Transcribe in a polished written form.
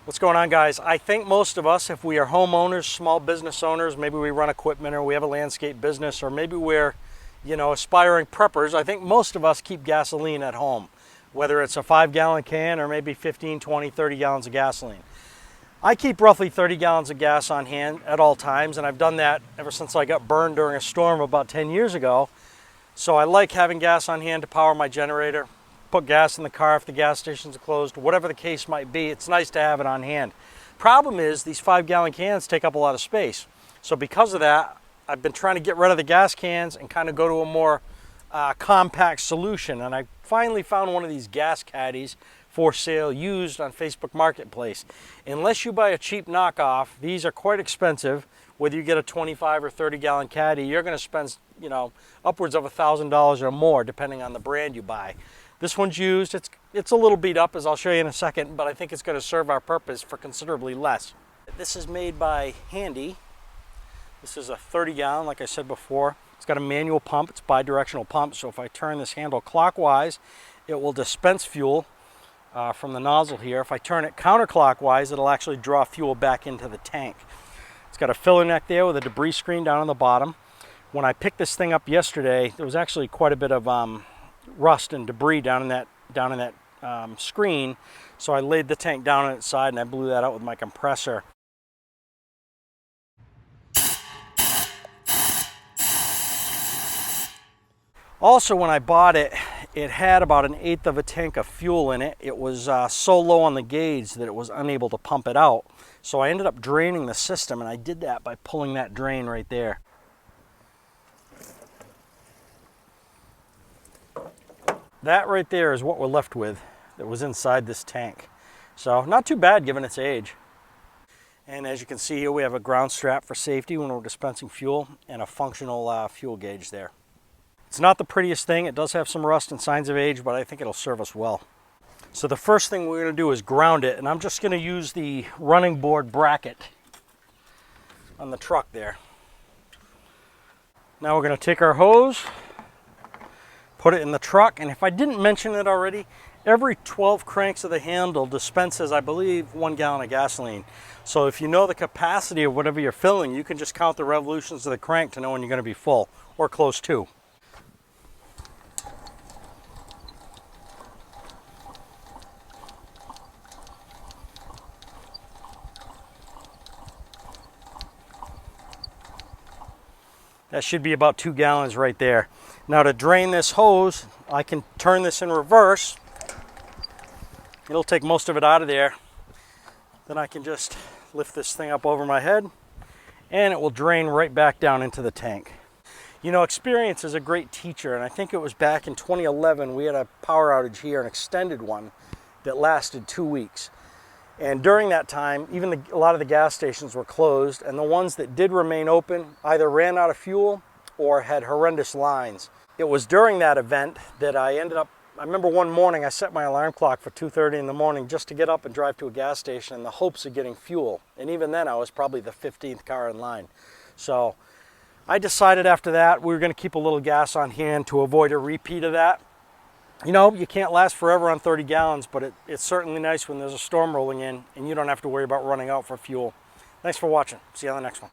What's going on, guys? I think most of us, if we are homeowners, small business owners, maybe we run equipment or we have a landscape business, or maybe we're, aspiring preppers, I think most of us keep gasoline at home, whether it's a 5-gallon can or maybe 15, 20, 30 gallons of gasoline. I keep roughly 30 gallons of gas on hand at all times, and I've done that ever since I got burned during a storm about 10 years ago. So I like having gas on hand to power my generator, put gas in the car if the gas stations are closed, whatever the case might be. It's nice to have it on hand. Problem is, these 5-gallon cans take up a lot of space. So because of that, I've been trying to get rid of the gas cans and kind of go to a more compact solution. And I finally found one of these gas caddies for sale, used on Facebook Marketplace. Unless you buy a cheap knockoff, these are quite expensive. Whether you get a 25 or 30-gallon caddy, you're going to spend, upwards of $1,000 or more, depending on the brand you buy. This one's used. It's a little beat up, as I'll show you in a second, but I think it's going to serve our purpose for considerably less. This is made by Handy. This is a 30-gallon, like I said before. It's got a manual pump. It's bi-directional pump, so if I turn this handle clockwise, it will dispense fuel from the nozzle here. If I turn it counterclockwise, it'll actually draw fuel back into the tank. It's got a filler neck there with a debris screen down on the bottom. When I picked this thing up yesterday, there was actually quite a bit of rust and debris down in that screen, so I laid the tank down on its side and I blew that out with my compressor. Also, when I bought it, it had about 1/8 of a tank of fuel in it. It was so low on the gauge that it was unable to pump it out. So I ended up draining the system, and I did that by pulling that drain right there. That right there is what we're left with that was inside this tank. So not too bad given its age. And as you can see here, we have a ground strap for safety when we're dispensing fuel and a functional fuel gauge there. It's not the prettiest thing. It does have some rust and signs of age, but I think it'll serve us well. So the first thing we're going to do is ground it, and I'm just going to use the running board bracket on the truck there. Now we're going to take our hose, put it in the truck, and if I didn't mention it already, every 12 cranks of the handle dispenses, I believe, 1 gallon of gasoline. So if you know the capacity of whatever you're filling, you can just count the revolutions of the crank to know when you're going to be full, or close to. That should be about 2 gallons right there. Now to drain this hose, I can turn this in reverse. It'll take most of it out of there. Then I can just lift this thing up over my head and it will drain right back down into the tank. Experience is a great teacher, and I think it was back in 2011 we had a power outage here, an extended one that lasted 2 weeks. And during that time, even a lot of the gas stations were closed, and the ones that did remain open either ran out of fuel or had horrendous lines. It was during that event that I remember one morning I set my alarm clock for 2:30 in the morning just to get up and drive to a gas station in the hopes of getting fuel. And even then I was probably the 15th car in line. So I decided after that we were going to keep a little gas on hand to avoid a repeat of that. You can't last forever on 30 gallons, but it's certainly nice when there's a storm rolling in and you don't have to worry about running out for fuel. Thanks for watching. See you on the next one.